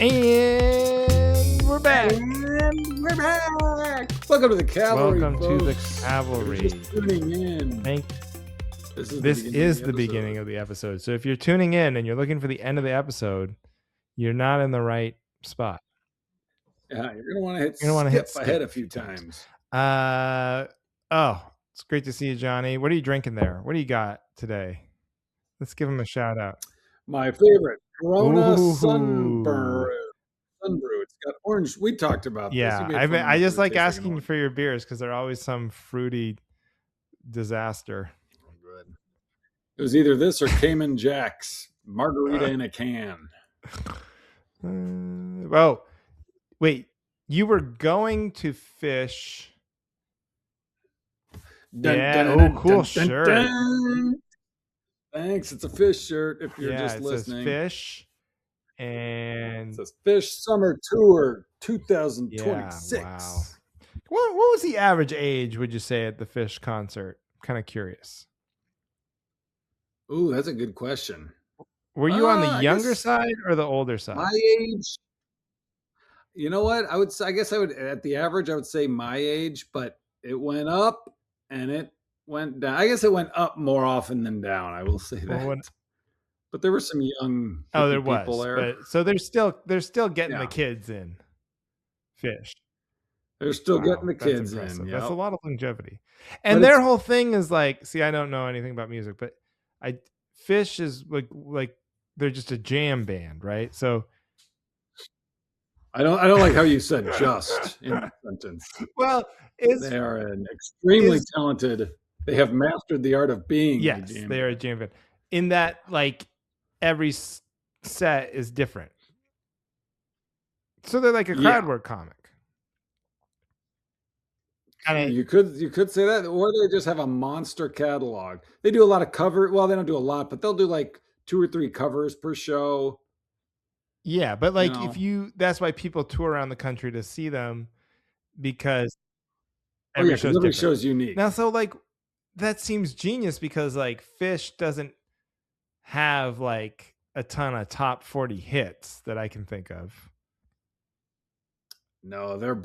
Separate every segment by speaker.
Speaker 1: And we're back.
Speaker 2: And we're back. Welcome to the cavalry.
Speaker 1: Welcome to the cavalry.
Speaker 2: If you're just tuning in.
Speaker 1: This is the beginning of the episode. So if you're tuning in and you're looking for the end of the episode, you're not in the right spot.
Speaker 2: Yeah, you're gonna want to hit skip ahead a few times.
Speaker 1: It's great to see you, Johnny. What are you drinking there? What do you got today? Let's give him a shout out.
Speaker 2: My favorite Corona Sunbrew. It's got orange. We talked about this.
Speaker 1: Yeah, I just like asking for your beers because they're always some fruity disaster.
Speaker 2: Oh, good. It was either this or Cayman Jack's margarita in a can.
Speaker 1: Oh, wait. You were going to fish. Cool shirt.
Speaker 2: Thanks. It's a fish shirt if you're just listening.
Speaker 1: It says fish. And
Speaker 2: it says Fish Summer Tour 2026.
Speaker 1: Yeah, wow. What was the average age, would you say, at the Fish concert? Kind of curious.
Speaker 2: Ooh, that's a good question.
Speaker 1: Were you on the younger side or the older side?
Speaker 2: My age. You know what? I guess I would, at the average, I would say my age, but it went up and it went down. I guess it went up more often than down. I will say that. But there were some young people there.
Speaker 1: So they're still getting the kids in Fish.
Speaker 2: They're still getting the kids in.
Speaker 1: Yep. That's a lot of longevity. And their whole thing is like, see, I don't know anything about music, but Fish is like they're just a jam band, right? So
Speaker 2: I don't like how you said just in that sentence.
Speaker 1: Well,
Speaker 2: they are an extremely talented. They have mastered the art of being.
Speaker 1: Yes, they are a jam band. In that, like, every set is different. So they're like a crowd work comic.
Speaker 2: You could say that, or they just have a monster catalog. They do a lot of cover. Well, they don't do a lot, but they'll do like 2 or 3 covers per show.
Speaker 1: Yeah, but like that's why people tour around the country to see them, because every
Speaker 2: show's unique.
Speaker 1: Now, so like that seems genius because like Fish doesn't have like a ton of top 40 hits that I can think of.
Speaker 2: No, they have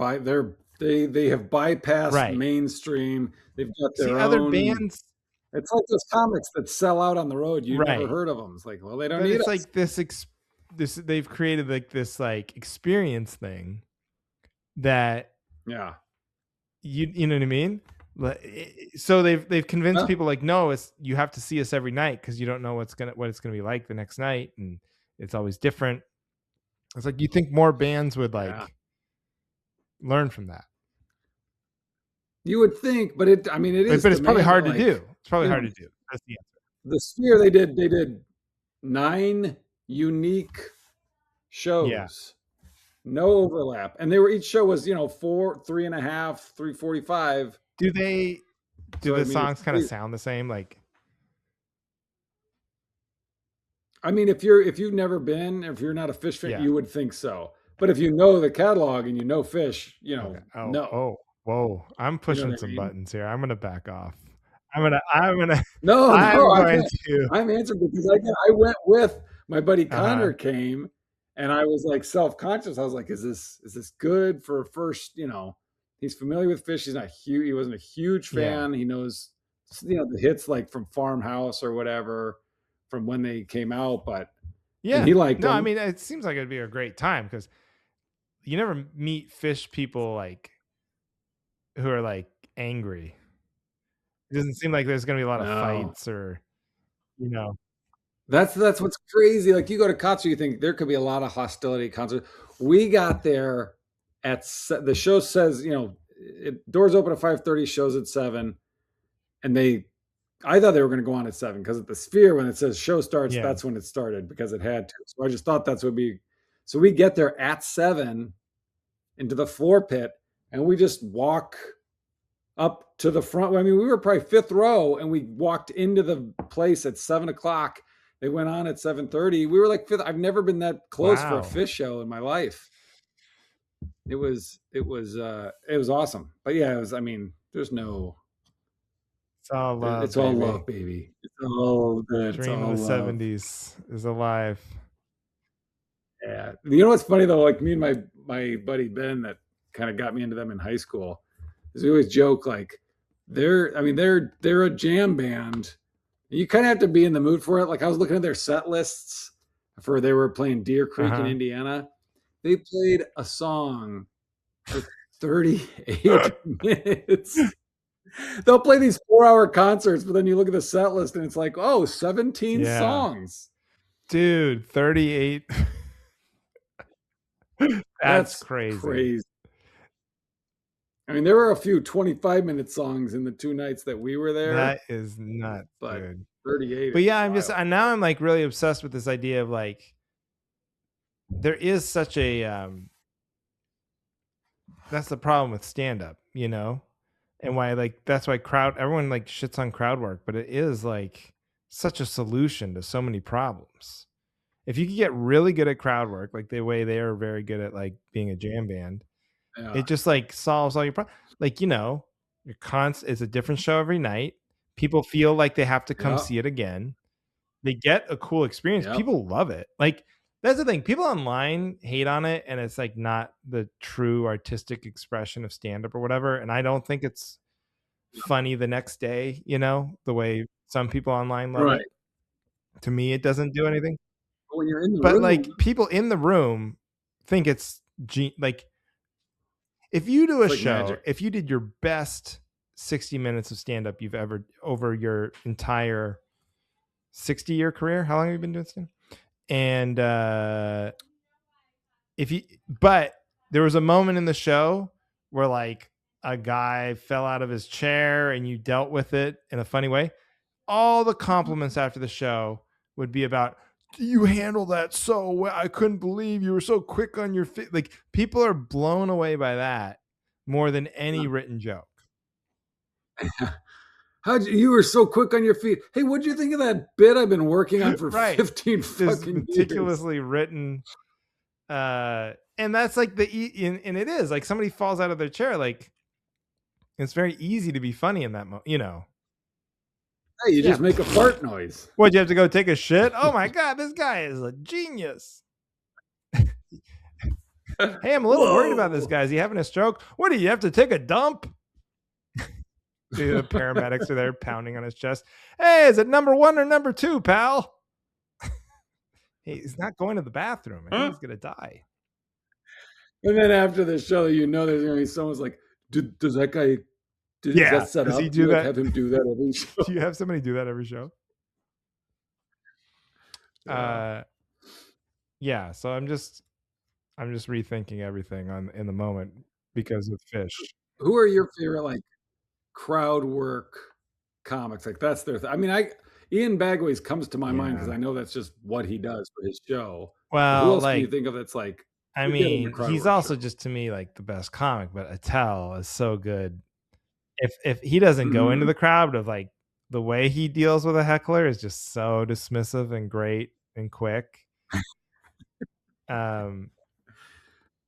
Speaker 2: bypassed mainstream. They've got their own
Speaker 1: other bands.
Speaker 2: It's like those comics that sell out on the road. You've never heard of them. It's like, well, they don't need
Speaker 1: it's
Speaker 2: us.
Speaker 1: Like this they've created like this like experience thing that you know what I mean? So they've convinced people like, no, you have to see us every night because you don't know what it's gonna be like the next night, and it's always different. It's like you think more bands would learn from that.
Speaker 2: You would think, but it is.
Speaker 1: But it's probably hard to do. It's probably hard to do. That's the answer.
Speaker 2: The Sphere, they did 9 unique shows. Yeah. No overlap. And each show was, 4, 3.5, 3:45.
Speaker 1: Do the songs kind of sound the same? Like,
Speaker 2: I mean, if you've never been, if you're not a Fish fan, you would think so. But if you know the catalog and you know Fish, no.
Speaker 1: Oh, whoa! I'm pushing some buttons here. I'm gonna back off. I'm gonna.
Speaker 2: No, I'm answering because I went with my buddy Connor came, and I was like self-conscious. I was like, is this good for a first? He's familiar with Fish. He's not huge. He wasn't a huge fan. Yeah. He knows, the hits like from Farmhouse or whatever from when they came out, but he liked them.
Speaker 1: I mean, it seems like it'd be a great time because you never meet Fish people like who are like angry. It doesn't seem like there's going to be a lot of fights or,
Speaker 2: That's what's crazy. Like you go to concert, you think there could be a lot of hostility at concert. We got there the show says, doors open at 5:30, shows at 7. And I thought they were going to go on at 7 because at the Sphere, when it says show starts, that's when it started because it had to. So I just thought that's what would be. So we get there at 7 into the floor pit and we just walk up to the front. I mean, we were probably 5th row and we walked into the place at 7:00. They went on at 7:30. We were like 5th. I've never been that close for a Fish show in my life. It was awesome. But yeah, there's no.
Speaker 1: It's all love.
Speaker 2: It's all love, baby. It's all good.
Speaker 1: Dream of the 70s is alive.
Speaker 2: Yeah. You know what's funny though? Like me and my buddy Ben that kind of got me into them in high school is we always joke like they're a jam band. You kind of have to be in the mood for it. Like I was looking at their set lists for they were playing Deer Creek in
Speaker 1: Uh-huh.
Speaker 2: Indiana. They played a song for 38 minutes. They'll play these 4-hour concerts, but then you look at the set list and it's like, oh, 17
Speaker 1: Yeah.
Speaker 2: songs.
Speaker 1: Dude, 38. That's
Speaker 2: That's
Speaker 1: crazy.
Speaker 2: crazy. I mean, there were a few 25-minute songs in the 2 nights that we were there,
Speaker 1: That is nuts,
Speaker 2: but
Speaker 1: dude.
Speaker 2: 38
Speaker 1: But
Speaker 2: is
Speaker 1: yeah,
Speaker 2: wild.
Speaker 1: now I'm like really obsessed with this idea of like there is such a that's the problem with stand up, you know? And why like that's why everyone like shits on crowd work, but it is like such a solution to so many problems. If you could get really good at crowd work, like the way they are very good at like being a jam band,
Speaker 2: Yeah.
Speaker 1: it just like solves all your problems. Like, you know, it's a different show every night. People feel like they have to come
Speaker 2: Yeah.
Speaker 1: see it again. They get a cool experience.
Speaker 2: Yep.
Speaker 1: People love it. Like that's the thing. People online hate on it, and it's like not the true artistic expression of stand up or whatever. And I don't think it's funny the next day, you know, the way some people online love
Speaker 2: Right.
Speaker 1: it. To me, it doesn't do anything.
Speaker 2: But when you're in the
Speaker 1: But
Speaker 2: room,
Speaker 1: like people in the room think it's like if you do a
Speaker 2: it's like
Speaker 1: show,
Speaker 2: magic.
Speaker 1: if you did your best 60 minutes of stand up you've ever over your entire 60-year career, how long have you been doing stand up? And but there was a moment in the show where like a guy fell out of his chair and you dealt with it in a funny way, all the compliments after the show would be about you handled that so well. I couldn't believe you were so quick on your feet. Like people are blown away by that more than any written joke.
Speaker 2: You were so quick on your feet. Hey, what'd you think of that bit I've been working on for
Speaker 1: Right.
Speaker 2: 15
Speaker 1: This
Speaker 2: fucking years?
Speaker 1: meticulously written and that's like and it is like somebody falls out of their chair, like it's very easy to be funny in that moment, you know.
Speaker 2: Hey, you just make a fart noise.
Speaker 1: What, you have to go take a shit? Oh my god, this guy is a genius. Hey, I'm a little worried about this guy. Is he having a stroke? What, do you have to take a dump? The paramedics are there pounding on his chest. Hey, is it number 1 or number 2, pal? Hey, he's not going to the bathroom. I think he's gonna die.
Speaker 2: And then after the show, you know there's gonna be someone's like, does that guy is that set
Speaker 1: does
Speaker 2: up?
Speaker 1: he
Speaker 2: Do you
Speaker 1: do
Speaker 2: like
Speaker 1: that?
Speaker 2: have him do that every show?
Speaker 1: Do you have somebody do that every show? Yeah, so I'm just rethinking everything in the moment because of Fish.
Speaker 2: Who are your favorite like crowd work comics? Like that's their I mean, Ian Bagway's comes to my mind because I know that's just what he does for his show. But who
Speaker 1: Well,
Speaker 2: else can you
Speaker 1: like,
Speaker 2: think of that's like
Speaker 1: I
Speaker 2: we get in the
Speaker 1: mean,
Speaker 2: crowd
Speaker 1: he's
Speaker 2: work
Speaker 1: also
Speaker 2: show?
Speaker 1: just to me like the best comic, but Attell is so good. If he doesn't go into the crowd, of like the way he deals with a heckler is just so dismissive and great and quick.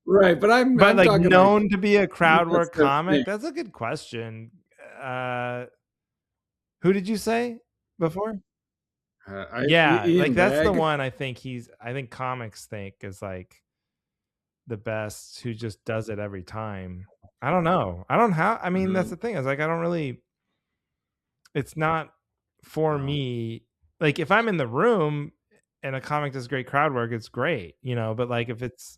Speaker 2: Right, but I'm
Speaker 1: like
Speaker 2: talking
Speaker 1: known
Speaker 2: like
Speaker 1: to be a crowd
Speaker 2: that's
Speaker 1: work
Speaker 2: their thing.
Speaker 1: comic. That's a good question. Who did you say before? Yeah,
Speaker 2: Ian
Speaker 1: like that's the
Speaker 2: Bag.
Speaker 1: one I think comics think is like the best, who just does it every time. I don't know. I mean, that's the thing. Is like I don't really, it's not for me. Like if I'm in the room and a comic does great crowd work, it's great, you know, but like if it's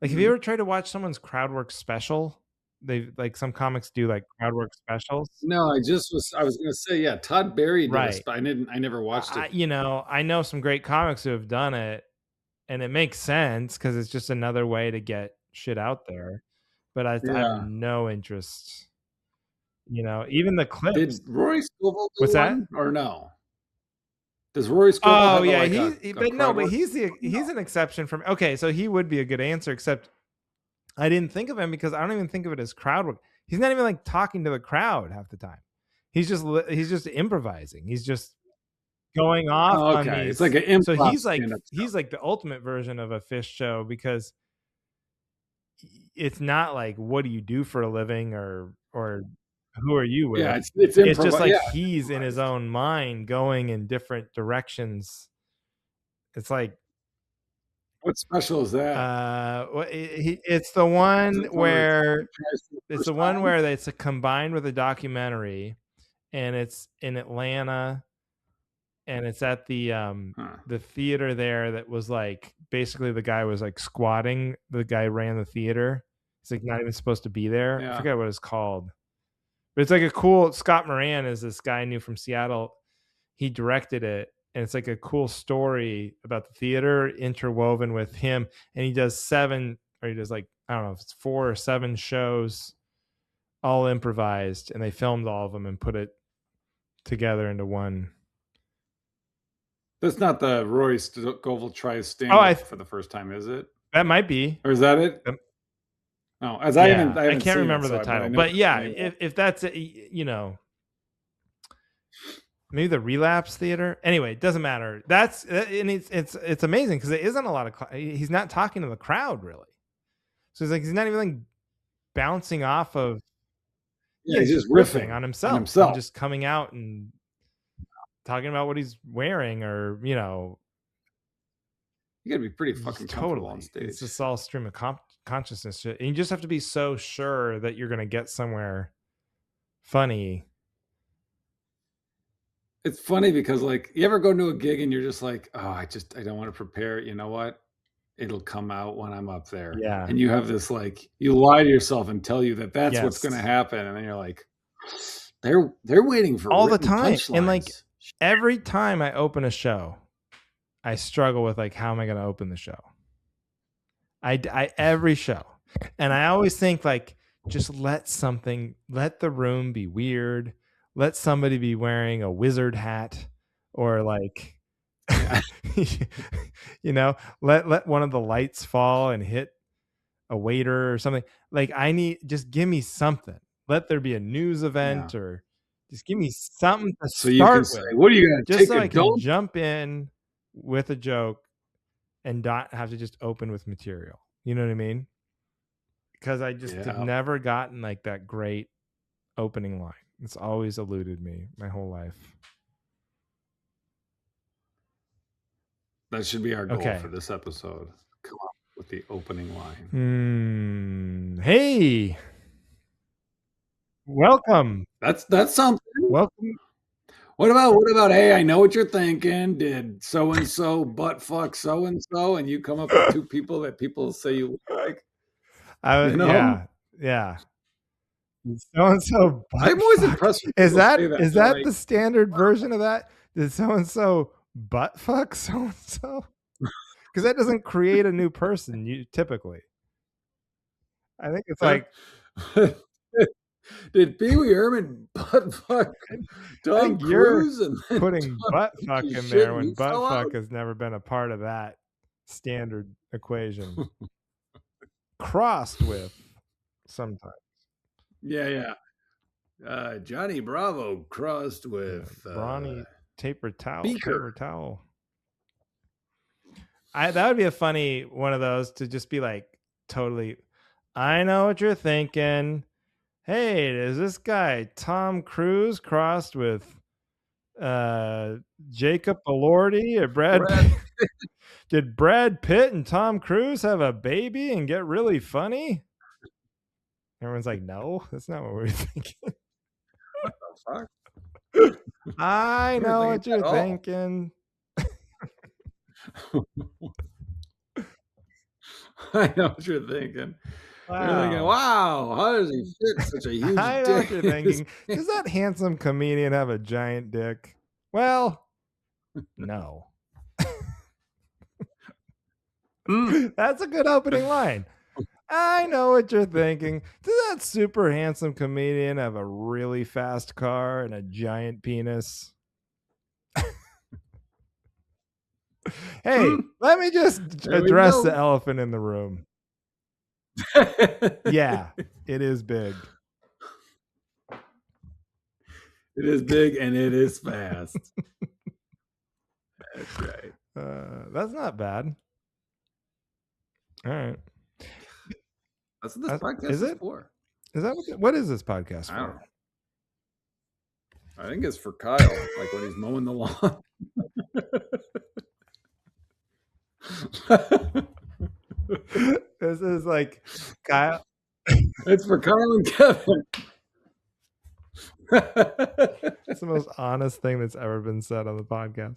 Speaker 1: like, have you ever tried to watch someone's crowd work special? They like some comics do like crowd work specials.
Speaker 2: No, I was gonna say, yeah, Todd Barry did
Speaker 1: Right.
Speaker 2: I never watched it.
Speaker 1: You know, I know some great comics who have done it, and it makes sense because it's just another way to get shit out there. But I have
Speaker 2: Yeah.
Speaker 1: no interest. You know, even the clips.
Speaker 2: Did Rory Scovel do
Speaker 1: What's that?
Speaker 2: one or no? Does Rory Scovel
Speaker 1: Oh
Speaker 2: have
Speaker 1: yeah,
Speaker 2: a crowd work?
Speaker 1: he's an exception from. Okay, so he would be a good answer, except I didn't think of him because I don't even think of it as crowd work. He's not even like talking to the crowd half the time. He's just improvising. He's just going off on
Speaker 2: Okay,
Speaker 1: these.
Speaker 2: it's like an improv.
Speaker 1: So he's
Speaker 2: stuff.
Speaker 1: like the ultimate version of a Fish show because it's not like what do you do for a living or who are you with?
Speaker 2: Yeah, it's
Speaker 1: it's just like
Speaker 2: yeah,
Speaker 1: he's in his own mind going in different directions. It's like
Speaker 2: What special is that?
Speaker 1: It's the one where it's combined with a documentary, and it's in Atlanta, and it's at the theater there that was like basically the guy was like squatting. The guy ran the theater. He's like not even supposed to be there.
Speaker 2: Yeah.
Speaker 1: I forget what it's called, but it's like a cool. Scott Moran is this guy I knew from Seattle. He directed it, and it's like a cool story about the theater interwoven with him. And he does like, I don't know if it's 4 or 7 shows, all improvised, and they filmed all of them and put it together into one.
Speaker 2: That's not the Roy Scovel tries stand-up for the first time, is it?
Speaker 1: That might be.
Speaker 2: Or is that it? No, I
Speaker 1: can't remember the title, but yeah, if that's maybe the Relapse Theater. Anyway, it doesn't matter. And it's amazing because there isn't a lot of. He's not talking to the crowd really, so he's not even like bouncing off of.
Speaker 2: Yeah, he's just riffing
Speaker 1: on himself. And just coming out and talking about what he's wearing, or you
Speaker 2: gotta be pretty fucking comfortable on stage.
Speaker 1: It's just all stream of consciousness, and you just have to be so sure that you're gonna get somewhere funny.
Speaker 2: It's funny because like you ever go to a gig and you're just like, oh, I don't want to prepare. You know what? It'll come out when I'm up there.
Speaker 1: Yeah.
Speaker 2: And you have this like, you lie to yourself and tell you that that's what's going to happen. And then you're like, they're waiting for
Speaker 1: all the time. And like every time I open a show, I struggle with like, how am I going to open the show? Every show. And I always think like, just let the room be weird. Let somebody be wearing a wizard hat, or like, let one of the lights fall and hit a waiter or something. Like just give me something. Let there be a news event, or just give me something to start with.
Speaker 2: Say, what are you going to
Speaker 1: just so I can jump in with a joke and not have to just open with material. You know what I mean? Because I just have never gotten like that great opening line. It's always eluded me my whole life.
Speaker 2: That should be our goal for this episode. Come up with the opening line.
Speaker 1: Hey, welcome.
Speaker 2: That's something.
Speaker 1: Welcome.
Speaker 2: What about? Hey, I know what you're thinking. Did so and so butt fuck so and so, and you come up with 2 people that people say you look like?
Speaker 1: Yeah. So and so.
Speaker 2: I'm always impressed.
Speaker 1: Is that the standard version of that? Did so and so butt fuck so and so? Because that doesn't create a new person. You typically. I think it's like.
Speaker 2: Did Pee Wee Herman butt fuck Tom Cruise? And
Speaker 1: putting butt fuck in there when butt fuck has never been a part of that standard equation. Crossed with sometimes.
Speaker 2: Yeah. Johnny Bravo crossed with
Speaker 1: Brawny paper towel. That would be a funny one of those to just be like totally. I know what you're thinking. Hey, is this guy Tom Cruise crossed with Jacob Elordi or Brad Pitt? Did Brad Pitt and Tom Cruise have a baby and get really funny? Everyone's like, no, that's not what we're thinking.
Speaker 2: What the fuck?
Speaker 1: I know what you're thinking.
Speaker 2: I know what you're thinking. Wow. You're thinking, wow, how does he fit such a huge dick?
Speaker 1: I know what you're thinking. Does that handsome comedian have a giant dick? Well, no. That's a good opening line. I know what you're thinking. Does that super handsome comedian have a really fast car and a giant penis? Hey, let me just address the elephant in the room. Yeah, it is big.
Speaker 2: It is big and it is fast. That's right.
Speaker 1: That's not bad. All right.
Speaker 2: That's what this podcast is for.
Speaker 1: Is that what is this podcast for?
Speaker 2: I don't know. I think it's for Kyle, like when he's mowing the lawn.
Speaker 1: This is like Kyle.
Speaker 2: It's for Kyle and Kevin.
Speaker 1: It's the most honest thing that's ever been said on the podcast.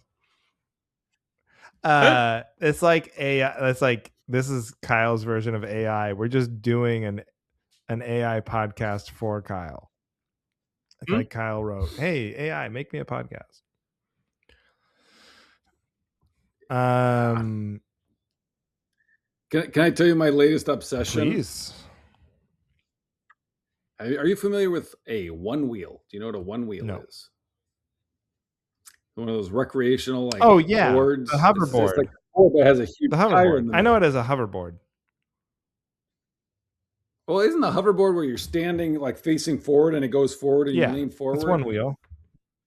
Speaker 1: It's like AI. It's like this is Kyle's version of AI. We're just doing an AI podcast for Kyle. It's like Kyle wrote, "Hey AI, make me a podcast."
Speaker 2: Can I tell you my latest obsession?
Speaker 1: Please.
Speaker 2: Are you familiar with a one wheel? Do you know what a one wheel is? One of those recreational boards.
Speaker 1: The hoverboard.
Speaker 2: It's like a board that has a huge tire in the middle.
Speaker 1: I know it as a hoverboard.
Speaker 2: Well, isn't the hoverboard where you're standing like facing forward and it goes forward and you lean forward?
Speaker 1: It's one wheel.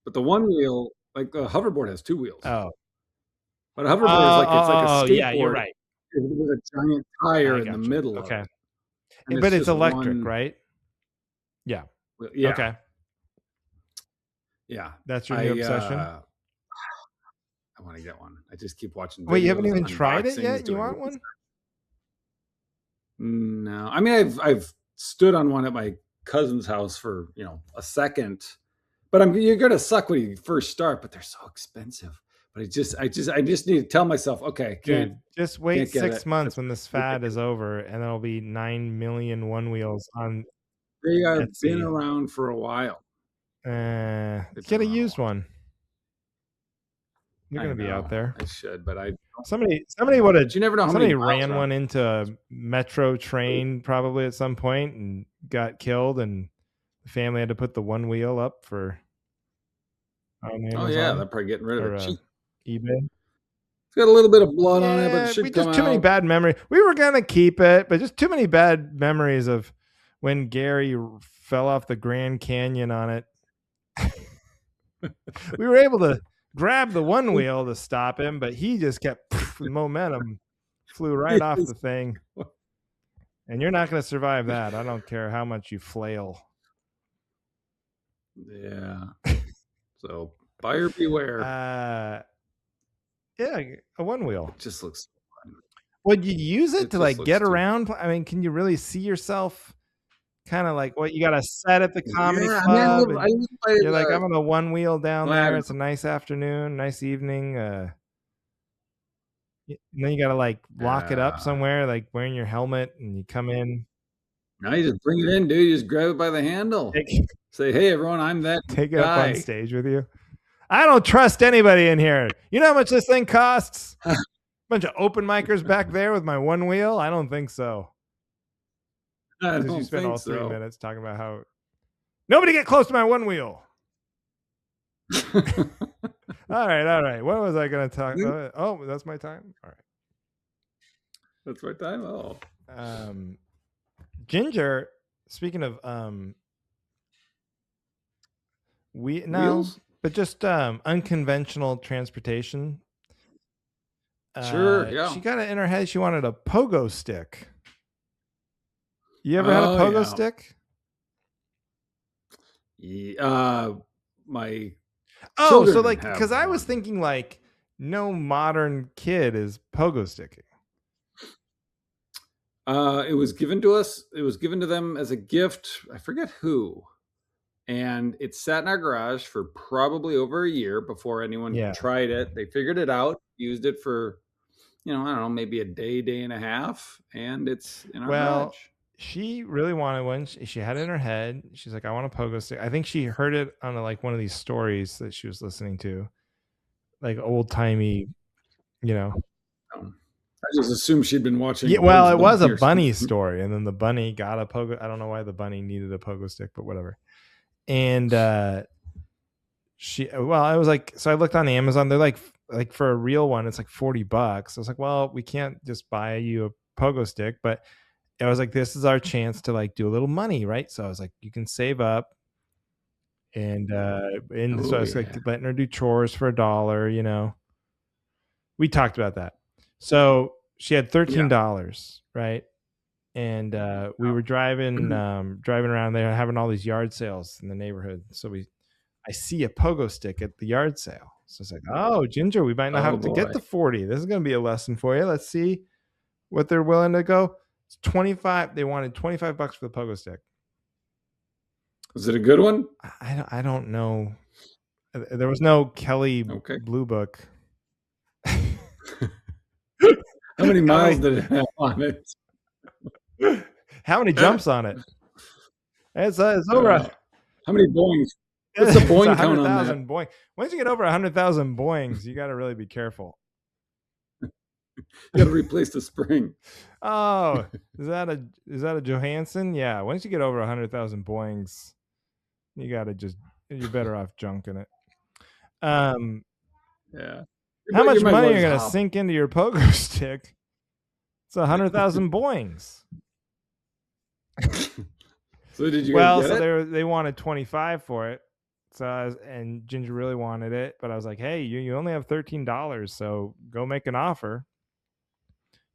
Speaker 2: But the one wheel, like the hoverboard, has two wheels.
Speaker 1: Oh,
Speaker 2: but a hoverboard is like it's like a skateboard.
Speaker 1: Yeah, you're right.
Speaker 2: With a giant tire in the middle.
Speaker 1: Okay, but it's electric, right? Yeah.
Speaker 2: Yeah.
Speaker 1: Okay.
Speaker 2: Yeah.
Speaker 1: That's your new obsession?
Speaker 2: I want to get one. I just keep watching videos.
Speaker 1: Wait, you haven't even tried it yet? You want one?
Speaker 2: No. I mean, I've stood on one at my cousin's house for, a second. But you're going to suck when you first start, but they're so expensive. But I just need to tell myself, okay,
Speaker 1: just wait 6 months when this fad is over, and there'll be 9 million one wheels on.
Speaker 2: They have been around for a while.
Speaker 1: Get a used one. You're going to be out there.
Speaker 2: I should, but I.
Speaker 1: Somebody would have.
Speaker 2: You never know how
Speaker 1: somebody ran one into a metro train probably at some point and got killed, and the family had to put the one wheel up for.
Speaker 2: Oh yeah, they're probably getting rid of it cheap.
Speaker 1: eBay.
Speaker 2: It's got a little bit of blood on it, but it should come out.
Speaker 1: Too many bad memories. We were gonna keep it, but just too many bad memories of when Gary fell off the Grand Canyon on it. We were able to grab the one wheel to stop him, but he just kept momentum, flew right off the thing. And you're not going to survive that. I don't care how much you flail.
Speaker 2: Yeah. So buyer beware.
Speaker 1: Yeah, a one wheel.
Speaker 2: It just looks fun.
Speaker 1: Would you use it to get around? I mean, can you really see yourself? Kind of like what you got to set at the comedy club. You're like, I'm on a one wheel down there. It's a nice afternoon, nice evening. And then you got to lock it up somewhere, like wearing your helmet, and you come in.
Speaker 2: No, you just bring it in, dude. You just grab it by the handle. Say, hey, everyone, I'm that guy.
Speaker 1: Take it up on stage with you. I don't trust anybody in here. You know how much this thing costs? Bunch of open micers back there with my one wheel? I don't think so. Because you spent all 3 minutes talking about how nobody get close to my one wheel. All right. What was I going to talk about? Oh, that's my time? All right.
Speaker 2: That's my time? Oh.
Speaker 1: Ginger, speaking of
Speaker 2: wheels?
Speaker 1: But just unconventional transportation.
Speaker 2: Sure, yeah.
Speaker 1: She got it in her head she wanted a pogo stick. You ever had a pogo stick?
Speaker 2: Yeah, my
Speaker 1: so because I was thinking no modern kid is pogo sticking.
Speaker 2: It was given to us. It was given to them as a gift. I forget who, and it sat in our garage for probably over a year before anyone tried it. They figured it out, used it for, I don't know, maybe a day and a half, and it's in our garage.
Speaker 1: She really wanted one. She had it in her head. She's like, I want a pogo stick. I think she heard it on one of these stories that she was listening to, like old timey,
Speaker 2: I just assumed she'd been watching.
Speaker 1: Yeah, well, it was a bunny story, and then the bunny got a pogo. I don't know why the bunny needed a pogo stick, but whatever. And I was like, so I looked on Amazon. They're like for a real one, it's like $40. I was like, well, we can't just buy you a pogo stick, but I was like, this is our chance to do a little money, right? So I was like, you can save up, and so I was letting her do chores for $1. We talked about that. So she had $13, right? And we were driving around there, having all these yard sales in the neighborhood. So I see a pogo stick at the yard sale. So it's like, oh, Ginger, we might not have to get the 40. This is going to be a lesson for you. Let's see what they're willing to go. It's 25. They wanted $25 for the pogo stick.
Speaker 2: Was it a good one?
Speaker 1: I don't know. There was no Kelly Blue Book.
Speaker 2: How many miles did it have on it?
Speaker 1: How many jumps on it? It's over.
Speaker 2: How many boings? What's the boing count on that?
Speaker 1: Boing. Once you get over 100,000 boings, you got to really be careful.
Speaker 2: You got to replace the spring.
Speaker 1: Oh, is that a Johansson? Yeah. Once you get over 100,000 boings, you got to you're better off junking it.
Speaker 2: Yeah.
Speaker 1: How much money are you going to sink into your pogo stick? It's 100,000 boings.
Speaker 2: So did you guys get
Speaker 1: it? They wanted 25 for it. So and Ginger really wanted it, but I was like, hey, you only have $13, so go make an offer.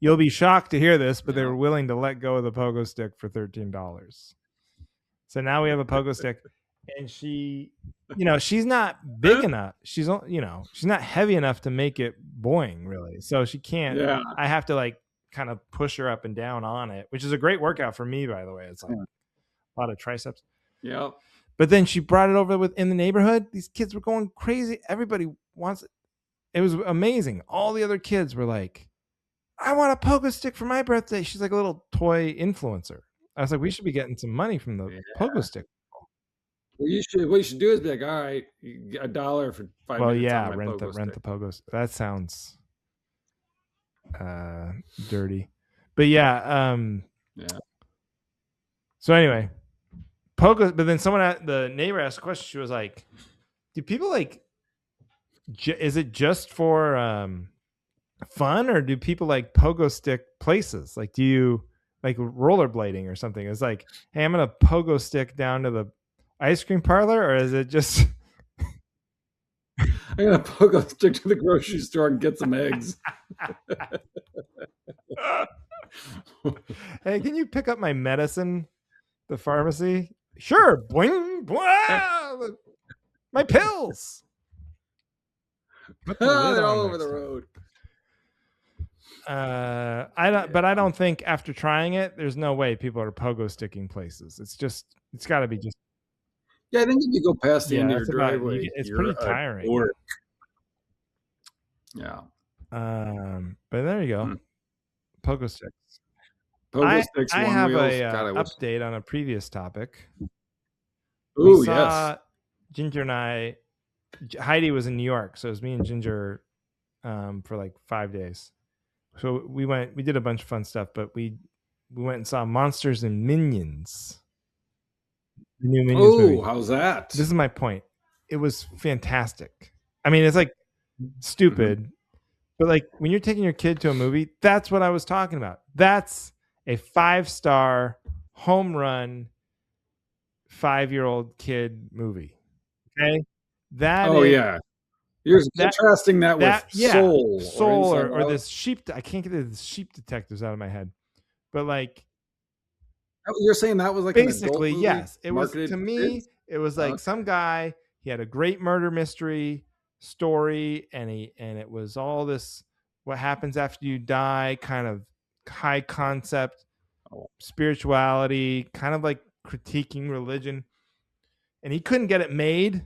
Speaker 1: You'll be shocked to hear this, but they were willing to let go of the pogo stick for $13. So now we have a pogo stick, and she, she's not big enough. She's not heavy enough to make it boing, really. So she can't.
Speaker 2: Yeah.
Speaker 1: I have to like kind of push her up and down on it, which is a great workout for me, by the way. It's like a lot of triceps.
Speaker 2: Yeah.
Speaker 1: But then she brought it over in the neighborhood. These kids were going crazy. Everybody wants it. It was amazing. All the other kids were like, I want a pogo stick for my birthday. She's like a little toy influencer. I was like, we should be getting some money from the pogo stick.
Speaker 2: Well, what you should do is be like, all right, $1 for 5 minutes.
Speaker 1: Well, yeah, rent the pogos. That sounds dirty. But yeah. So anyway, pogo. But then the neighbor asked a question. She was like, do people like, is it just for fun, or do people like pogo stick places? Like, do you like rollerblading or something? It's like, hey, I'm gonna pogo stick down to the ice cream parlor, or is it just
Speaker 2: I'm gonna pogo stick to the grocery store and get some eggs?
Speaker 1: Hey, can you pick up my medicine, the pharmacy? Sure. Boing, boing, my pills.
Speaker 2: They're all over the road.
Speaker 1: I don't think after trying it, there's no way people are pogo sticking places. It's got to be just.
Speaker 2: Yeah, I think if you go past the end of your driveway,
Speaker 1: it's pretty tiring.
Speaker 2: Yeah.
Speaker 1: But there you go. Pogo sticks.
Speaker 2: Pogo sticks.
Speaker 1: I have a update on a previous topic.
Speaker 2: Oh yes.
Speaker 1: Ginger and Heidi was in New York, so it was me and Ginger for like 5 days. So we did a bunch of fun stuff, but we went and saw Monsters and Minions. The new Minions movie.
Speaker 2: How's that?
Speaker 1: This is my point. It was fantastic. I mean, it's like stupid, but like when you're taking your kid to a movie, that's what I was talking about. That's a 5-star home run 5-year-old kid movie. Okay.
Speaker 2: Yeah. You're contrasting that with Soul
Speaker 1: or this sheep. I can't get the sheep detectives out of my head, but like
Speaker 2: you're saying that was like
Speaker 1: basically
Speaker 2: an adult movie
Speaker 1: yes. It was to me. It was like some guy. He had a great murder mystery story, and it was all this what happens after you die, kind of high concept spirituality, kind of like critiquing religion, and he couldn't get it made.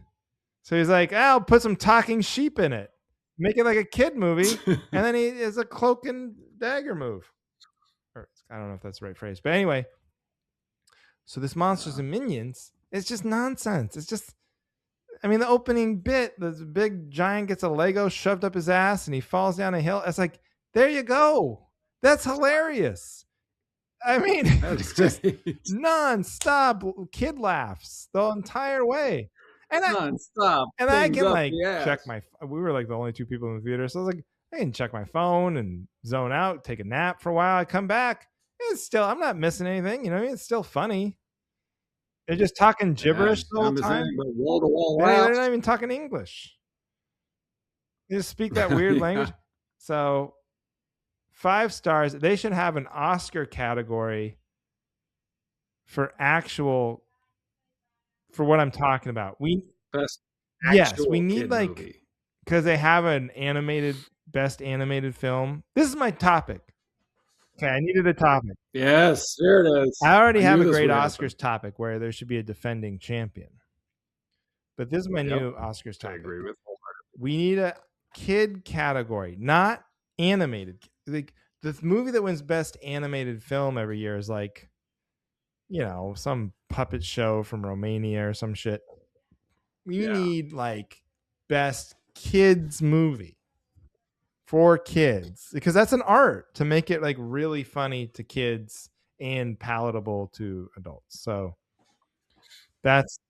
Speaker 1: So he's like, I'll put some talking sheep in it. Make it like a kid movie. And then he is a cloak and dagger move. Or, I don't know if that's the right phrase. But anyway, so this Monsters and Minions, it's just nonsense. It's just, I mean, the opening bit, the big giant gets a Lego shoved up his ass and he falls down a hill. It's like, there you go. That's hilarious. I mean, it's just non-stop kid laughs the entire way. And I can like check my. We were like the only 2 people in the theater, so I was like, I can check my phone and zone out, take a nap for a while. I come back, it's still. I'm not missing anything. You know, it's still funny. They're just talking gibberish the whole time. They're not even talking English. They just speak that weird language. So 5 stars. They should have an Oscar category for actual. For what I'm talking about, we need like because they have an best animated film. This is my topic. Okay, I needed a topic.
Speaker 2: Yes, there it is.
Speaker 1: I already have a great
Speaker 2: Oscars
Speaker 1: Oscars topic where there should be a defending champion. But this is my new Oscars topic. I agree with. We need a kid category, not animated. Like the movie that wins best animated film every year is like, you know, some puppet show from Romania or some shit. We need like best kids movie for kids, because that's an art to make it like really funny to kids and palatable to adults. So that's.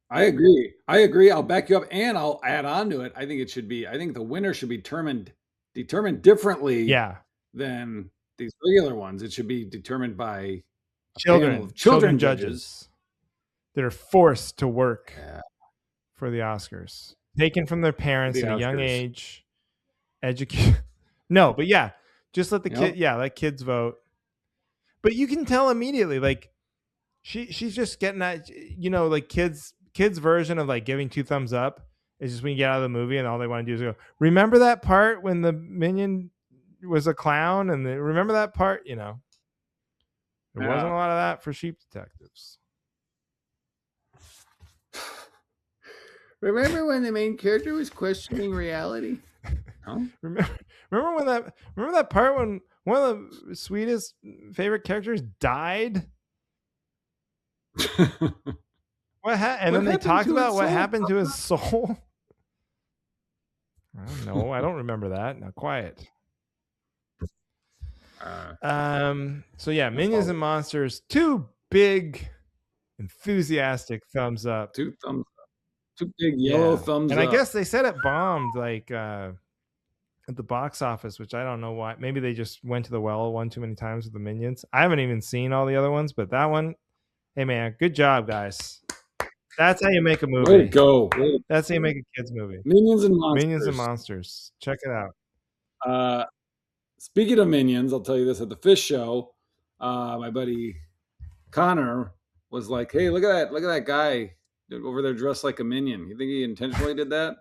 Speaker 2: I agree. I'll back you up, and I'll add on to it. I think the winner should be determined differently than these regular ones. It should be determined by children judges
Speaker 1: that are forced to work for the Oscars, taken from their parents at a young age, educate. No, but yeah, just let the kid. Yeah, let kids vote. But you can tell immediately, like she's just getting that, you know, like kids version of like giving 2 thumbs up is just when you get out of the movie and all they want to do is go, remember that part when the minion was a clown, and remember that part, you know. There wasn't a lot of that for Sheep Detectives.
Speaker 2: Remember when the main character was questioning reality?
Speaker 1: Huh? Remember that part when one of the sweetest favorite characters died? And then they talked about what happened to his soul. I don't know. I don't remember that. Now quiet. So yeah, Minions and Monsters, 2 big enthusiastic thumbs up.
Speaker 2: 2 thumbs up. 2 big yellow thumbs
Speaker 1: up.
Speaker 2: And
Speaker 1: I guess they said it bombed like at the box office, which I don't know why. Maybe they just went to the well one too many times with the Minions. I haven't even seen all the other ones, but that one, hey man, good job, guys. That's how you make a movie.
Speaker 2: Way to go.
Speaker 1: That's how you make a kids movie.
Speaker 2: Minions and Monsters.
Speaker 1: Minions and Monsters. Check it out.
Speaker 2: Speaking of Minions, I'll tell you this: at the Fish Show, my buddy Connor was like, "Hey, look at that guy over there dressed like a minion. You think he intentionally did that?"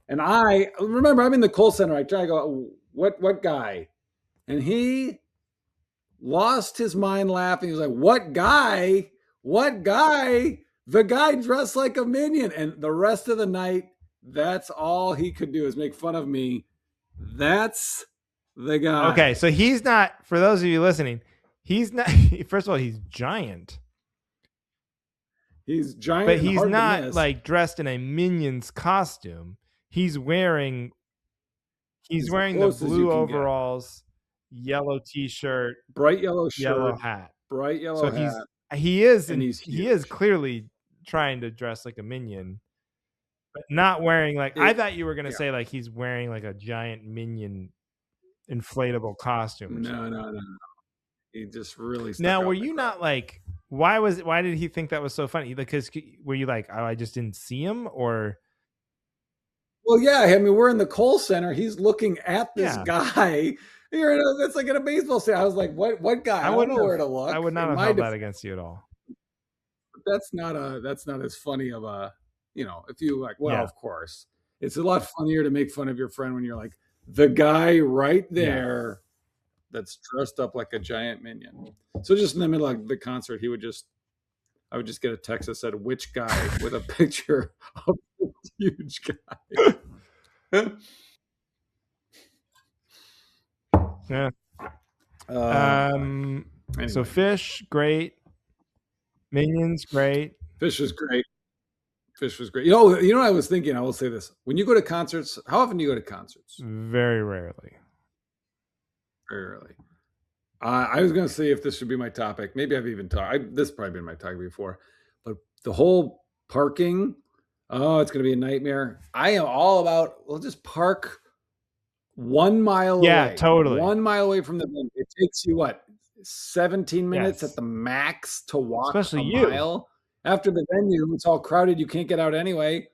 Speaker 2: And I remember I'm in the Kohl Center. I try to go, "What guy?" And he lost his mind laughing. He was like, "What guy? What guy? The guy dressed like a minion." And the rest of the night, that's all he could do is make fun of me. That's the guy.
Speaker 1: Okay, so he's not, for those of you listening, he's not, first of all, he's giant.
Speaker 2: He's giant,
Speaker 1: but he's not like dressed in a Minions costume. He's wearing the blue overalls, yellow t-shirt,
Speaker 2: bright yellow shirt,
Speaker 1: yellow hat,
Speaker 2: bright yellow hat.
Speaker 1: He is clearly trying to dress like a minion, but not wearing like, I thought you were going to say like he's wearing like a giant minion inflatable costume.
Speaker 2: No. He just really stuck
Speaker 1: now, were you not like, why did he think that was so funny? Because were you like, oh, I just didn't see him, or?
Speaker 2: Well, yeah. I mean, we're in the Kohl Center. He's looking at this guy. That's like in a baseball stadium. I was like, what guy? I don't know where to look.
Speaker 1: I would not have held that against you at all.
Speaker 2: That's not as funny of a, if you like, well, of course. It's a lot funnier to make fun of your friend when you're like, the guy right there that's dressed up like a giant minion. So just in the middle of the concert, I would just get a text that said, which guy, with a picture of a huge guy.
Speaker 1: Yeah. Anyway. So Fish, great. Minions, great.
Speaker 2: Fish was great. You know what I was thinking? I will say this. When you go to concerts, how often do you go to concerts?
Speaker 1: Very rarely.
Speaker 2: Very rarely. I was going to say if this should be my topic. Maybe I've even talked. This has probably been my topic before. But the whole parking, it's going to be a nightmare. I am all about, we'll just park 1 mile away.
Speaker 1: Yeah, totally.
Speaker 2: 1 mile away from the venue. It takes you, 17 minutes at the max to walk a mile? After the venue, it's all crowded. You can't get out anyway.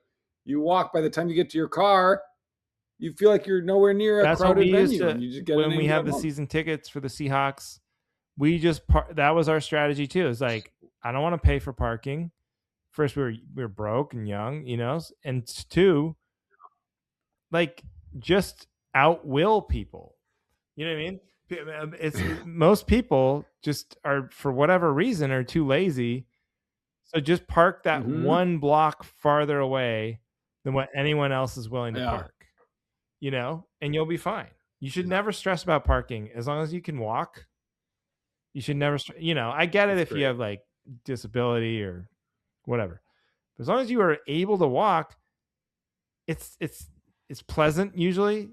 Speaker 2: You walk. By the time you get to your car, you feel like you're nowhere near a crowded venue. You just get
Speaker 1: when we have the season tickets for the Seahawks, we just that was our strategy too. It's like, I don't want to pay for parking. First, we were broke and young, and 2, like, just outwill people. You know what I mean? It's most people just are, for whatever reason, are too lazy. So just park that one block farther away than what anyone else is willing to park. And you'll be fine. You should never stress about parking as long as you can walk. You should never, I get it if you have like disability or whatever. But as long as you are able to walk, it's pleasant usually,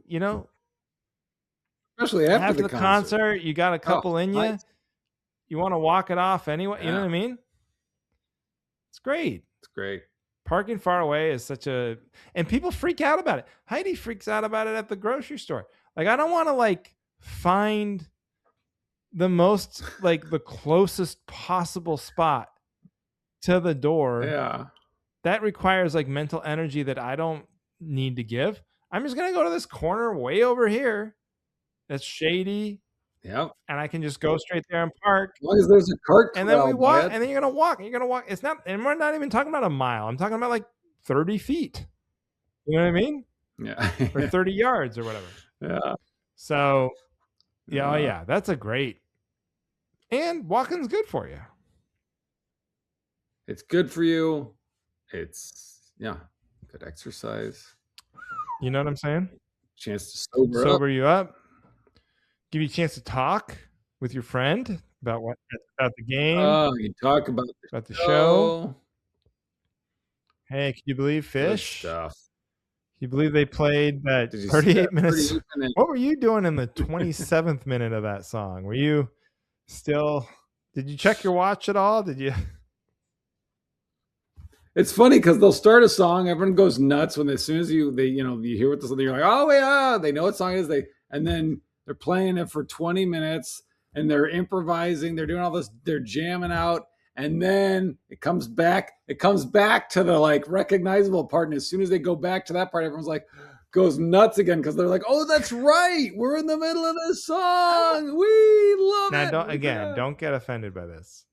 Speaker 2: Especially after the
Speaker 1: concert. You got a couple in you. Nice. You want to walk it off anyway. You know what I mean? It's great.
Speaker 2: It's great.
Speaker 1: Parking far away is and people freak out about it. Heidi freaks out about it at the grocery store. Like, I don't want to like find the most like the closest possible spot to the door.
Speaker 2: Yeah.
Speaker 1: That requires like mental energy that I don't need to give. I'm just going to go to this corner way over here that's shady.
Speaker 2: Yep.
Speaker 1: And I can just go straight there and park.
Speaker 2: As long as there's a cart.
Speaker 1: And then we walk, and then you're going to walk. You're going to walk. It's not, and we're not even talking about a mile. I'm talking about like 30 feet. You know what I mean?
Speaker 2: Yeah.
Speaker 1: Or 30 yards or whatever.
Speaker 2: Yeah.
Speaker 1: So, yeah, that's a great. And walking's good for you.
Speaker 2: It's good for you. It's, good exercise.
Speaker 1: You know what I'm saying?
Speaker 2: Chance to
Speaker 1: sober you up. Give you a chance to talk with your friend about the game.
Speaker 2: Oh, you talk about
Speaker 1: the show. Hey, can you believe Fish?
Speaker 2: Good stuff.
Speaker 1: Can you believe they played that 38 minutes? What were you doing in the 27th minute of that song? Were you still? Did you check your watch at all? Did you?
Speaker 2: It's funny because they'll start a song, everyone goes nuts when as soon as you hear what the song, you're like, oh yeah, they know what song it is. And then they're playing it for 20 minutes and they're improvising, they're doing all this, they're jamming out, and then it comes back to the like recognizable part. And as soon as they go back to that part, everyone's like goes nuts again because they're like, oh, that's right, we're in the middle of this song. We love it.
Speaker 1: Now don't get offended by this.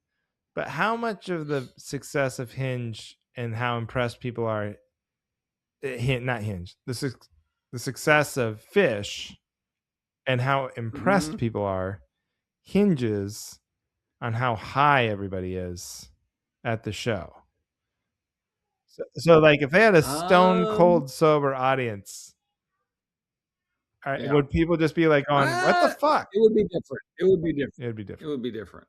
Speaker 1: But how much of the success of Hinge and how impressed people are, not Hinge, the success of Fish and how impressed people are hinges on how high everybody is at the show. So like if they had a stone cold sober audience, would people just be like on what the fuck?
Speaker 2: It would be different.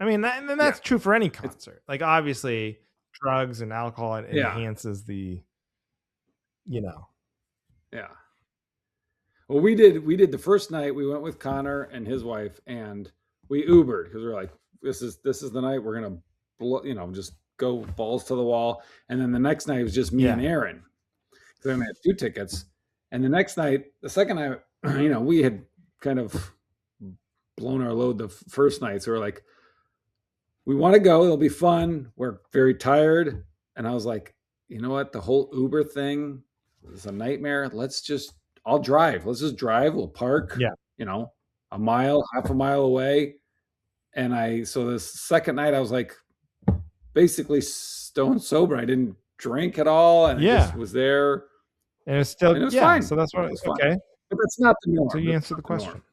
Speaker 1: I mean, that's true for any concert. Like obviously drugs and alcohol enhances the,
Speaker 2: Yeah. Well, we did the first night. We went with Connor and his wife, and we Ubered because we're like, this is the night we're gonna, just go balls to the wall. And then the next night was just me and Aaron. So we had 2 tickets, and the second night, we had kind of blown our load the first night, so we're like, we want to go. It'll be fun. We're very tired. And I was like, you know what? The whole Uber thing is a nightmare. I'll drive. Let's just drive. We'll park, a mile, half a mile away. And so this second night I was like basically stone sober. I didn't drink at all. And I just was there.
Speaker 1: And it was fine. So that's what it was. Okay.
Speaker 2: But that's not the norm.
Speaker 1: So you answered the question.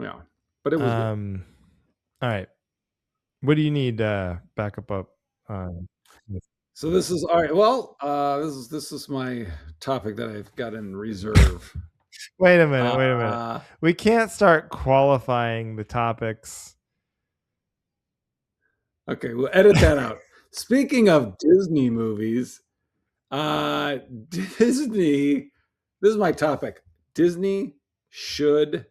Speaker 2: Yeah. But it was
Speaker 1: all right. What do you need backup up?
Speaker 2: So this is all right. Well, this is my topic that I've got in reserve.
Speaker 1: Wait a minute. We can't start qualifying the topics.
Speaker 2: Okay, we'll edit that out. Speaking of Disney movies, Disney. This is my topic. Disney should.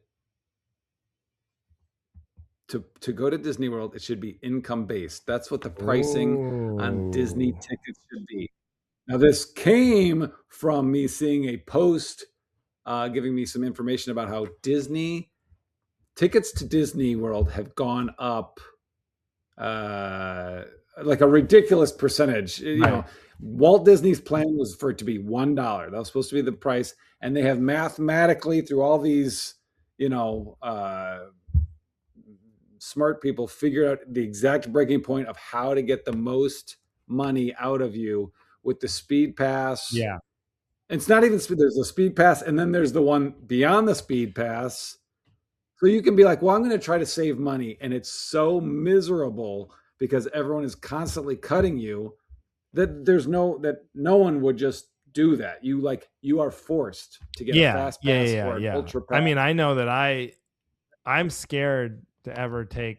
Speaker 2: To go to Disney World, it should be income based. That's what the pricing on Disney tickets should be. Now, this came from me seeing a post giving me some information about how Disney tickets to Disney World have gone up like a ridiculous percentage. Right. Walt Disney's plan was for it to be $1. That was supposed to be the price, and they have mathematically through all these, smart people figured out the exact breaking point of how to get the most money out of you with the speed pass It's not even speed. There's a speed pass, and then there's the one beyond the speed pass. So you can be like, well, I'm going to try to save money. And it's so miserable because everyone is constantly cutting you that no one would just do that. You are forced to get a
Speaker 1: Yeah,
Speaker 2: fast
Speaker 1: yeah,
Speaker 2: pass
Speaker 1: yeah,
Speaker 2: or an
Speaker 1: yeah.
Speaker 2: ultra pass.
Speaker 1: I mean, I know that I'm scared to ever take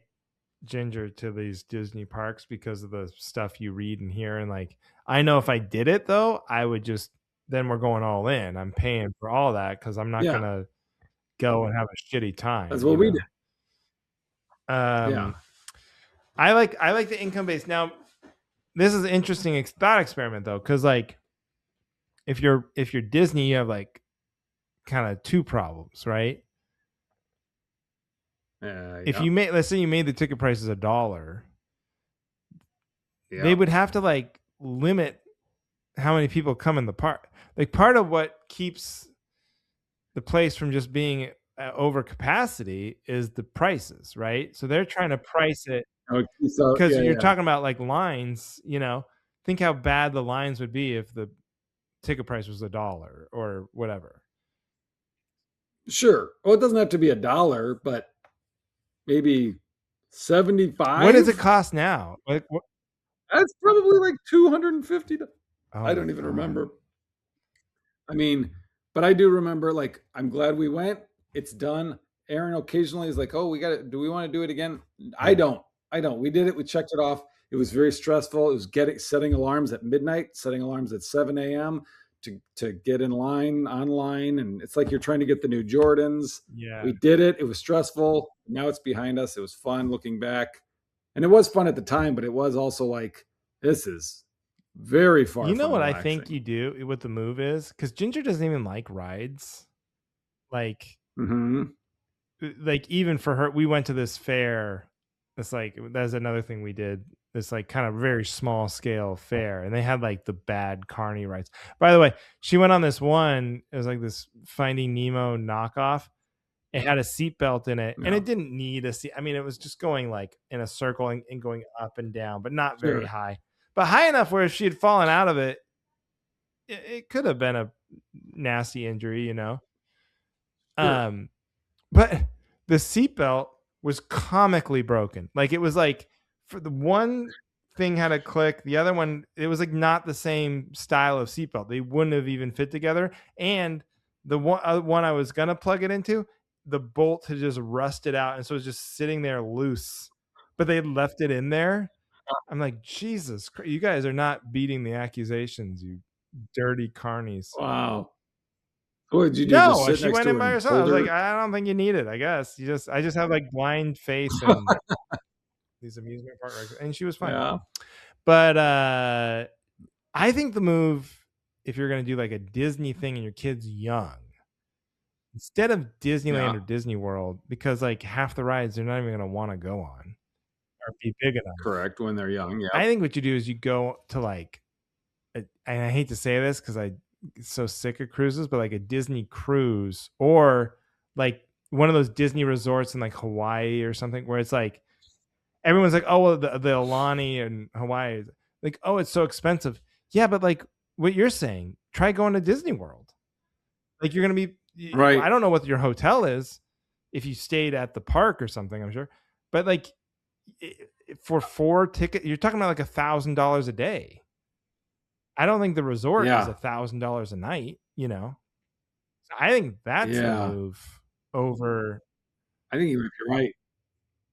Speaker 1: Ginger to these Disney parks because of the stuff you read and hear. And like, I know if I did it though, I would just, then we're going all in. I'm paying for all that because I'm not
Speaker 2: Yeah,
Speaker 1: gonna go and have a shitty
Speaker 2: that's
Speaker 1: time,
Speaker 2: what we did. Yeah.
Speaker 1: I like the income base. Now, this is an interesting thought experiment though, because like if you're Disney, you have like kind of two problems, right? If you made, let's say you made the ticket prices $1, they would have to like limit how many people come in the park. Like part of what keeps the place from just being over capacity is the prices, right? So they're trying to price it because you're talking about like lines. Think how bad the lines would be if the ticket price was $1 or whatever.
Speaker 2: Sure. Well, it doesn't have to be $1, but maybe 75.
Speaker 1: What does it cost now? Like,
Speaker 2: that's probably like 250. I don't even
Speaker 1: God.
Speaker 2: remember. I mean, but I do remember, like, I'm glad we went. It's done. Aaron occasionally is like, oh, do we want to do it again? Yeah. I don't. We did it. We checked it off. It was very stressful. It was setting alarms at midnight, setting alarms at 7 a.m. to get in line online. And it's like you're trying to get the new Jordans.
Speaker 1: Yeah.
Speaker 2: We did it. It was stressful. Now it's behind us. It was fun looking back. And it was fun at the time, but it was also like, this is very far.
Speaker 1: You know what relaxing. I think you do? What the move is? Because Ginger doesn't even like rides. Like, like even for her, we went to this fair. It's like that's another thing we did. This like kind of very small scale fair, and they had like the bad carny rides. By the way, she went on this one. It was like this Finding Nemo knockoff. It had a seatbelt in it, and it didn't need a seat. I mean, it was just going like in a circle and going up and down, but not very high. But high enough where if she had fallen out of it, it could have been a nasty injury, Sure. But the seatbelt was comically broken. Like it was like for the one thing had a click, the other one it was like not the same style of seatbelt. They wouldn't have even fit together. And the one I was gonna plug it into, the bolt had just rusted out, and so it was just sitting there loose. But they left it in there. I'm like, Jesus Christ, you guys are not beating the accusations, you dirty carnies.
Speaker 2: Wow. What did you do?
Speaker 1: No, she went in by herself. I was like, I don't think you need it. I guess I just have like blind face and these amusement park records, and she was fine. Yeah. But I think the move, if you're gonna do like a Disney thing and your kid's young, instead of Disneyland or Disney World, because like half the rides they're not even gonna want to go on or be big enough.
Speaker 2: Correct, when they're young. Yeah.
Speaker 1: I think what you do is you go to like, and I hate to say this because I'm so sick of cruises, but like a Disney cruise or like one of those Disney resorts in like Hawaii or something where it's like everyone's like, oh, well, the Alani in Hawaii, like, oh, it's so expensive. Yeah, but like what you're saying, try going to Disney World. Like you're gonna be right. I don't know what your hotel is if you stayed at the park or something, I'm sure, but like for 4 tickets, you're talking about like $1,000 a day. I don't think the resort is $1,000 a night, I think that's the move over.
Speaker 2: I think you're right.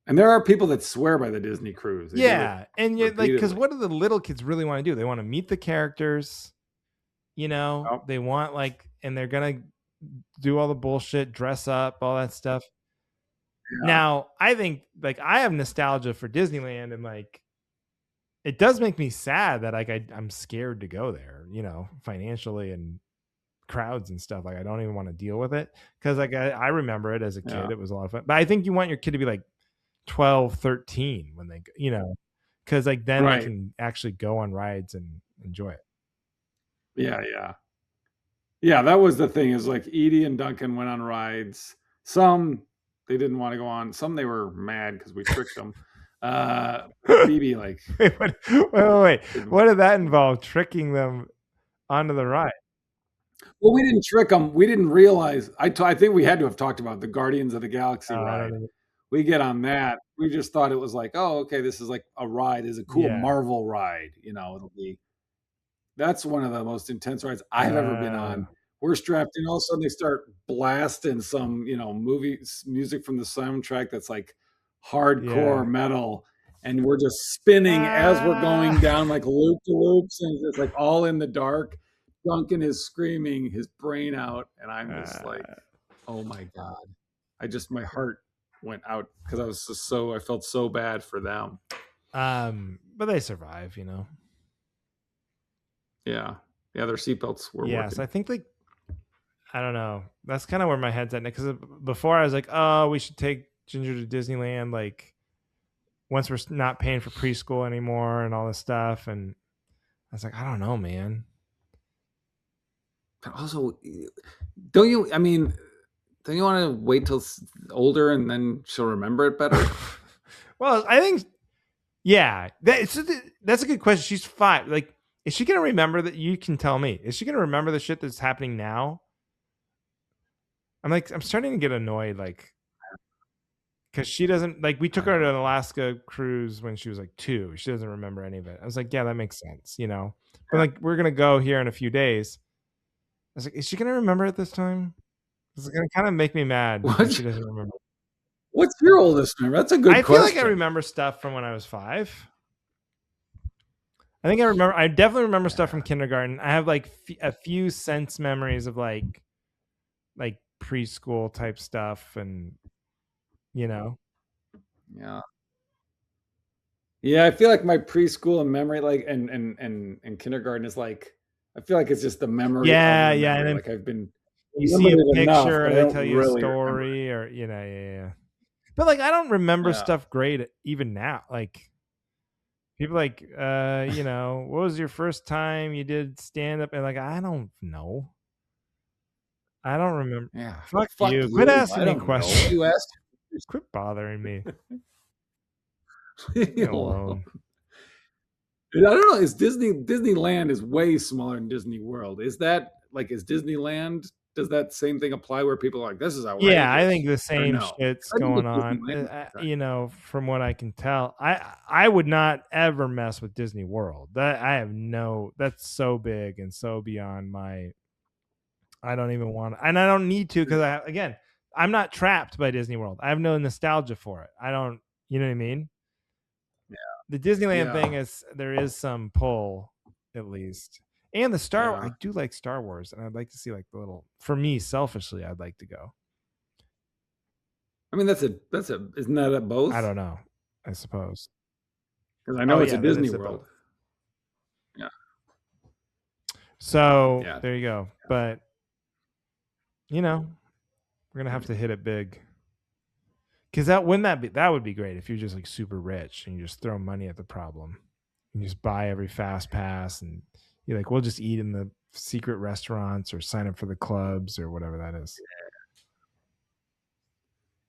Speaker 2: And there are people that swear by the Disney cruise.
Speaker 1: And yet, like, because what do the little kids really want to do? They want to meet the characters, they want like, and they're gonna do all the bullshit, dress up, all that stuff. Yeah. Now, I think like I have nostalgia for Disneyland, and like it does make me sad that like I'm scared to go there, financially and crowds and stuff. Like I don't even want to deal with it because like I remember it as a kid. It was a lot of fun. But I think you want your kid to be like 12, 13 when they, because like then they can actually go on rides and enjoy it.
Speaker 2: Yeah, that was the thing, is like Edie and Duncan went on rides. Some they didn't want to go on. Some they were mad because we tricked them. Phoebe, like,
Speaker 1: wait, what did that involve? Tricking them onto the ride?
Speaker 2: Well, we didn't trick them. We didn't realize. I think we had to have talked about the Guardians of the Galaxy
Speaker 1: Oh, I
Speaker 2: ride.
Speaker 1: don't even.
Speaker 2: We get on that. We just thought it was like, oh, okay, this is like a ride, is a cool
Speaker 1: Yeah.
Speaker 2: Marvel ride. It'll be. That's one of the most intense rides I've ever been on. We're strapped in. All of a sudden, they start blasting some, movie music from the soundtrack that's like hardcore
Speaker 1: Yeah.
Speaker 2: metal, and we're just spinning as we're going down like loop to loops, and it's like all in the dark. Duncan is screaming his brain out, and I'm just like, oh my god! My heart went out because I was just I felt so bad for them.
Speaker 1: But they survive,
Speaker 2: Yeah, their seatbelts were working.
Speaker 1: So I think like, I don't know. That's kind of where my head's at, because before I was like, oh, we should take Ginger to Disneyland, like once we're not paying for preschool anymore and all this stuff. And I was like, I don't know, man.
Speaker 2: But also, don't you? I mean, don't you want to wait till older and then she'll remember it better?
Speaker 1: Well, I think, yeah, that's a good question. She's 5. Like, is she gonna remember that? You can tell me. Is she gonna remember the shit that's happening now? I'm starting to get annoyed, like, because she doesn't, like, we took her to an Alaska cruise when she was like 2. She doesn't remember any of it. I was like, yeah, that makes sense, But like, we're gonna go here in a few days. I was like, is she gonna remember it this time? It's gonna kind of make me mad if she doesn't remember.
Speaker 2: What's your oldest memory? That's a good question.
Speaker 1: I feel like I remember stuff from when I was 5. I think I remember. I definitely remember stuff from kindergarten. I have like a few sense memories of like preschool type stuff, and
Speaker 2: Yeah. Yeah, I feel like my preschool and memory, like and kindergarten, is like, I feel like it's just the memory.
Speaker 1: Yeah,
Speaker 2: of the
Speaker 1: yeah.
Speaker 2: memory.
Speaker 1: And then
Speaker 2: like I've been.
Speaker 1: You see a picture,
Speaker 2: enough,
Speaker 1: or they tell you
Speaker 2: really
Speaker 1: a story, or yeah. But like, I don't remember stuff great even now. Like, people like, what was your first time you did stand up? And like, I don't know. I don't remember.
Speaker 2: Yeah.
Speaker 1: Fuck you. Quit asking me questions.
Speaker 2: You asked.
Speaker 1: Quit bothering me.
Speaker 2: Leave me alone. I don't know. Disneyland is way smaller than Disney World. Is Disneyland? Does that same thing apply where people are like, this is outrageous?
Speaker 1: Yeah, I think the same shit's going on. From what I can tell, I would not ever mess with Disney World. That's so big and so beyond my. I don't even want to, and I don't need to, because I'm not trapped by Disney World. I have no nostalgia for it. I don't, you know what I mean?
Speaker 2: Yeah.
Speaker 1: The Disneyland thing there is some pull, at least. And I do like Star Wars, and I'd like to see like the little, for me, selfishly, I'd like to go.
Speaker 2: I mean, isn't that at both?
Speaker 1: I don't know. I suppose.
Speaker 2: Because I know it's a Disney World. Yeah.
Speaker 1: So there you go. But we're gonna have to hit it big. Because that would be great if you're just like super rich and you just throw money at the problem. You just buy every fast pass, and you're like, we'll just eat in the secret restaurants or sign up for the clubs or whatever that is.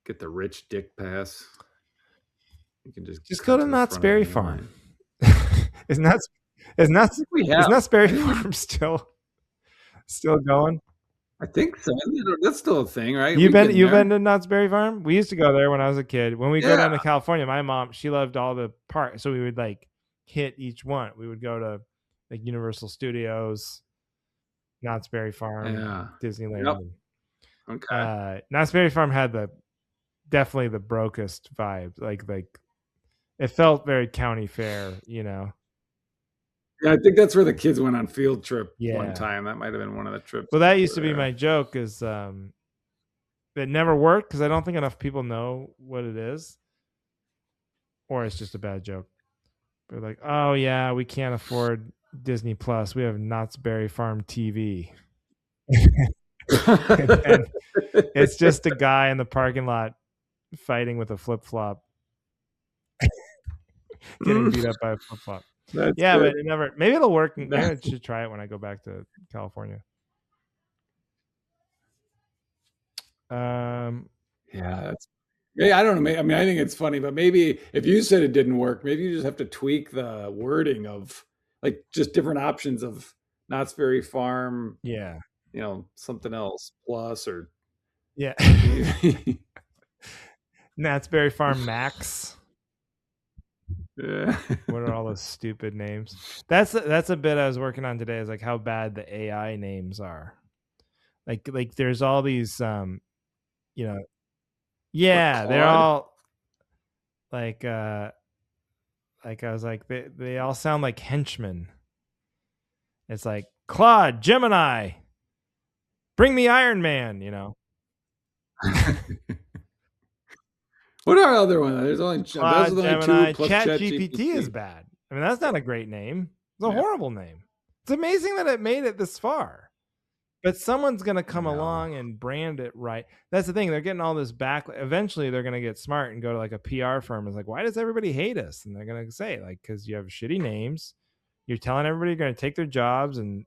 Speaker 2: Get the rich dick pass. You can just
Speaker 1: go to Knott's Berry Farm. Is Knott's Berry Farm still going?
Speaker 2: I think so. That's still a thing, right?
Speaker 1: You've been to Knott's Berry Farm? We used to go there when I was a kid. When we go down to California, my mom, she loved all the parks, so we would like hit each one. We would go to like Universal Studios, Knott's Berry Farm, Disneyland.
Speaker 2: Yep. Okay.
Speaker 1: Knott's Berry Farm had definitely the brokest vibe. Like it felt very county fair, Yeah,
Speaker 2: I think that's where the kids went on field trip one time. That might have been one of the trips.
Speaker 1: Well, that used to be my joke, is it never worked because I don't think enough people know what it is, or it's just a bad joke. They're like, oh yeah, we can't afford Disney Plus. We have Knott's Berry Farm TV. and it's just a guy in the parking lot fighting with a flip-flop. Getting beat up by a flip-flop. But it never. Maybe it'll work. Maybe I should try it when I go back to California.
Speaker 2: I don't know. I mean, I think it's funny, but maybe if you said it didn't work, maybe you just have to tweak the wording of like just different options of Knott's Berry Farm.
Speaker 1: Yeah.
Speaker 2: something else plus or
Speaker 1: Yeah. Knott's Berry Farm Max.
Speaker 2: Yeah.
Speaker 1: What are all those stupid names? That's a bit I was working on today, is like how bad the AI names are. Like there's all these yeah, they're all like I was like, they all sound like henchmen. It's like Claude, Gemini, bring me Iron Man,
Speaker 2: What are other ones? There's only
Speaker 1: Claude,
Speaker 2: those are the only
Speaker 1: Gemini,
Speaker 2: two plus
Speaker 1: ChatGPT is bad. I mean, that's not a great name. It's a horrible name. It's amazing that it made it this far. But someone's going to come along and brand it right. That's the thing. They're getting all this back. Eventually, they're going to get smart and go to like a PR firm. It's like, why does everybody hate us? And they're going to say, like, because you have shitty names. You're telling everybody you're going to take their jobs. And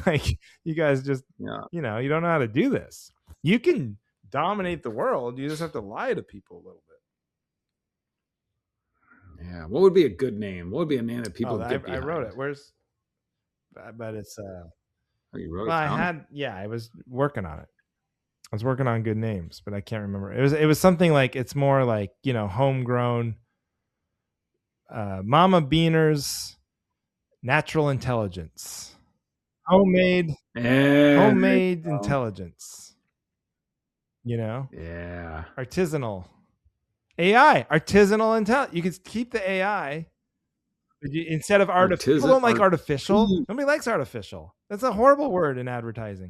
Speaker 1: like, you guys just, you don't know how to do this. You can dominate the world. You just have to lie to people a little
Speaker 2: bit. Yeah. What would be a good name? What would be a name that people get behind?
Speaker 1: I wrote it. Where's, but it's,
Speaker 2: you wrote
Speaker 1: well, I was working on it. I was working on good names, but I can't remember. It was something like, it's more like, homegrown, Mama Beaner's Natural Intelligence, homemade intelligence,
Speaker 2: yeah,
Speaker 1: artisanal AI, artisanal intelligence. You could keep the AI. Instead of artificial, people don't like artificial. Nobody likes artificial. That's a horrible word in advertising.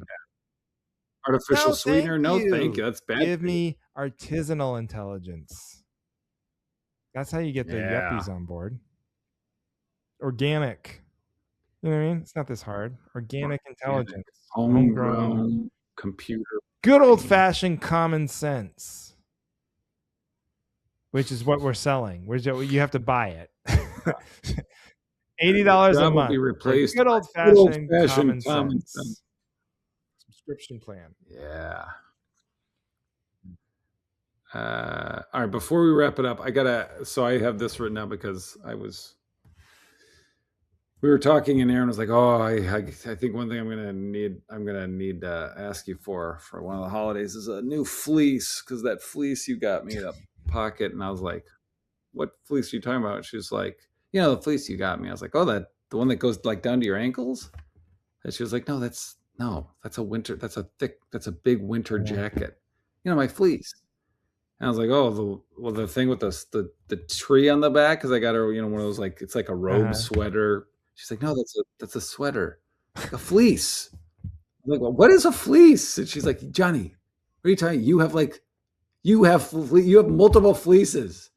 Speaker 2: Artificial sweetener? No, thank you. That's bad.
Speaker 1: Give me artisanal intelligence. That's how you get the yuppies on board. Organic. You know what I mean? It's not this hard. Organic intelligence.
Speaker 2: Homegrown computer.
Speaker 1: Good old-fashioned common sense. Which is what we're selling. You have to buy it. $80 a month.
Speaker 2: Be replaced.
Speaker 1: Good old-fashioned common sense. Subscription plan.
Speaker 2: Yeah. All right. Before we wrap it up, so I have this written out because we were talking and Aaron was like, "Oh, I think one thing I'm gonna need to ask you for one of the holidays is a new fleece, because that fleece you got me in a pocket." And I was like, "What fleece are you talking about?" She was like, "The fleece you got me." I was like, "Oh, the one that goes like down to your ankles?" And she was like, "No, that's a winter. That's a big winter jacket. My fleece." And I was like, "Oh, the thing with the tree on the back," because I got her, one of those, like, it's like a robe sweater. She's like, "No, that's a sweater, like a fleece." I'm like, "Well, what is a fleece?" And she's like, "Johnny, what are you talking? You have multiple fleeces."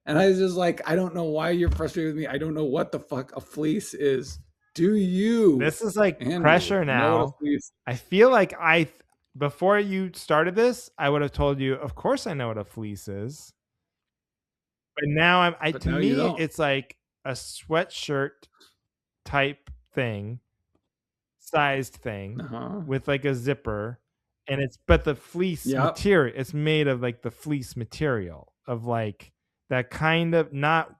Speaker 2: And I was just like, "I don't know why you're frustrated with me. I don't know what the fuck a fleece is. Do you?"
Speaker 1: This is like pressure now. I feel like before you started this, I would have told you, of course I know what a fleece is. But now to me, it's like a sweatshirt type thing, sized thing, with like a zipper, and but the fleece material, it's made of like the fleece material of like that kind of not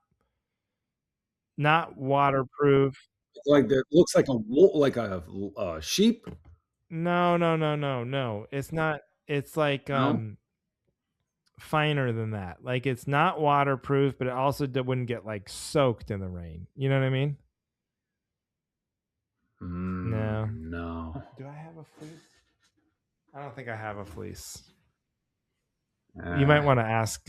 Speaker 1: waterproof.
Speaker 2: Like that looks like a wool, like a sheep.
Speaker 1: No. It's not. It's like finer than that. Like, it's not waterproof, but it also wouldn't get like soaked in the rain. You know what I mean?
Speaker 2: No.
Speaker 1: Do I have a fleece? I don't think I have a fleece. You might want to ask.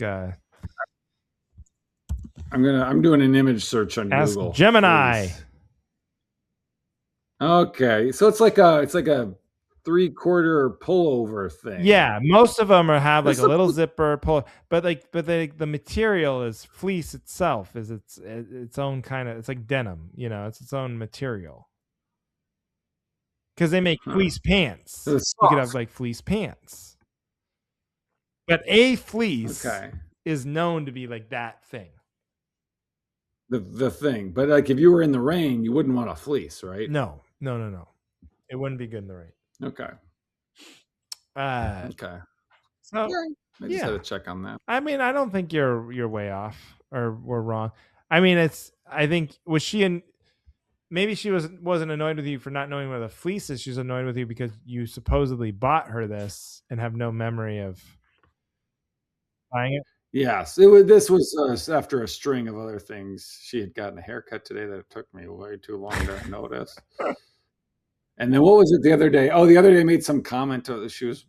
Speaker 2: I'm doing an image search on Google.
Speaker 1: Gemini.
Speaker 2: Fleece. Okay, so it's like a 3/4 pullover thing.
Speaker 1: Yeah, most of them have like a little zipper pull, but the material is fleece itself. Is its own kind of. It's like denim. It's its own material. Because they make fleece pants. You could have like fleece pants. But a fleece is known to be like that thing.
Speaker 2: The thing. But like if you were in the rain, you wouldn't want a fleece, right?
Speaker 1: No. It wouldn't be good in the rain.
Speaker 2: Okay.
Speaker 1: Okay. So
Speaker 2: I just had to check on that.
Speaker 1: I mean, I don't think you're way off or we're wrong. I mean, I think was she in maybe she wasn't annoyed with you for not knowing where the fleece is. She's annoyed with you because you supposedly bought her this and have no memory of buying it.
Speaker 2: Yes, this was after a string of other things. She had gotten a haircut today that it took me way too long to notice. And then what was it the other day? Oh, the other day I made some comment to the shoes.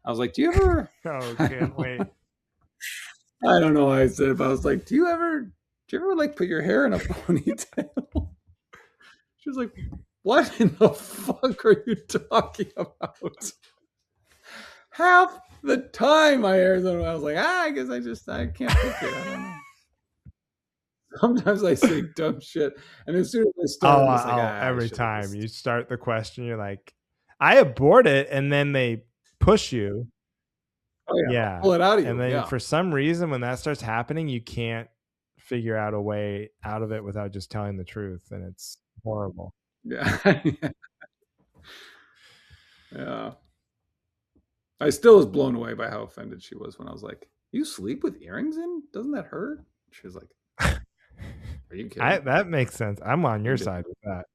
Speaker 2: I was like, do you ever?
Speaker 1: Oh, can't wait.
Speaker 2: I don't know why I said it, but I was like, do you ever like put your hair in a ponytail? She was like, what in the fuck are you talking about? Half the time my hair's on, I was like, I guess I can't picture it. I don't know. Sometimes I say dumb shit, and as soon as I start,
Speaker 1: every time you start the question, you're like, I abort it, and then they push you.
Speaker 2: Oh yeah, pull it out of you.
Speaker 1: And then for some reason, when that starts happening, you can't figure out a way out of it without just telling the truth, and it's horrible.
Speaker 2: Yeah. Yeah. I still was blown away by how offended she was when I was like, you sleep with earrings in? Doesn't that hurt? She was like, are you kidding?
Speaker 1: That makes sense. I'm on your side with that.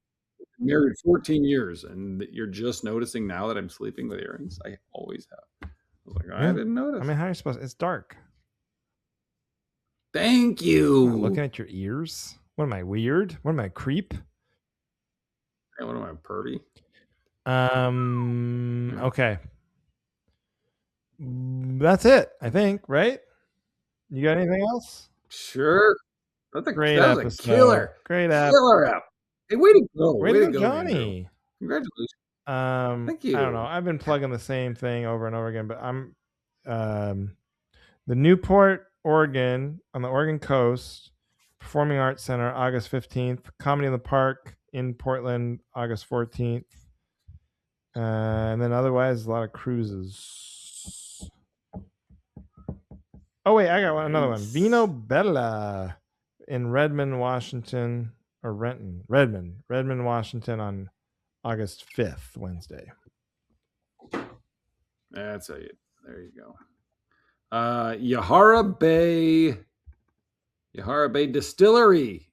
Speaker 2: Married 14 years, and you're just noticing now that I'm sleeping with earrings? I always have. I was like, I didn't notice.
Speaker 1: I mean, how are you supposed to? It's dark.
Speaker 2: Thank you.
Speaker 1: I'm looking at your ears. What am I, weird? What am I, creep?
Speaker 2: Hey, what am I, pervy?
Speaker 1: Okay. That's it, I think, right? You got anything else?
Speaker 2: Sure. That's a great episode. A killer.
Speaker 1: Great app.
Speaker 2: Killer app. Hey, way to go.
Speaker 1: Way to go, Johnny.
Speaker 2: Congratulations.
Speaker 1: Thank you. I don't know. I've been plugging the same thing over and over again, but I'm the Newport, Oregon, on the Oregon coast, Performing Arts Center, August 15th. Comedy in the Park in Portland, August 14th. And then otherwise, a lot of cruises. Oh, wait, I got another one. Vino Bella in Redmond, Washington, or Renton. Redmond, Washington on August 5th, Wednesday.
Speaker 2: That's how you, there you go. Yahara Bay Distillery.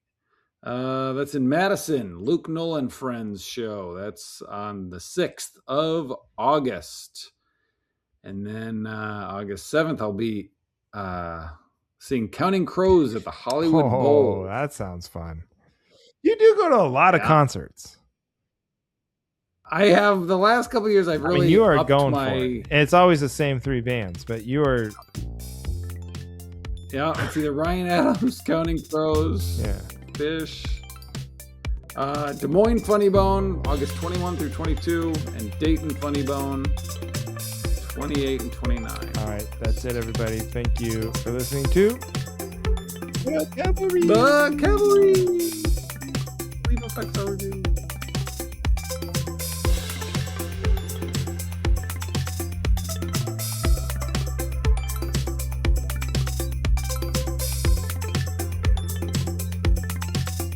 Speaker 2: That's in Madison. Luke Nolan Friends show. That's on the 6th of August. And then August 7th, I'll be seeing Counting Crows at the Hollywood Bowl.
Speaker 1: That sounds fun. You do go to a lot of concerts.
Speaker 2: I have the last couple of years. I've really
Speaker 1: you are going for it. It's always the same three bands, but you are.
Speaker 2: Yeah, it's either Ryan Adams, Counting Crows,
Speaker 1: yeah,
Speaker 2: Fish, Des Moines Funny Bone, August 21 through 22, and Dayton Funny Bone, 28 and 29.
Speaker 1: All right, that's it, everybody. Thank you for listening to
Speaker 2: The Cavalry. Leave effects overview.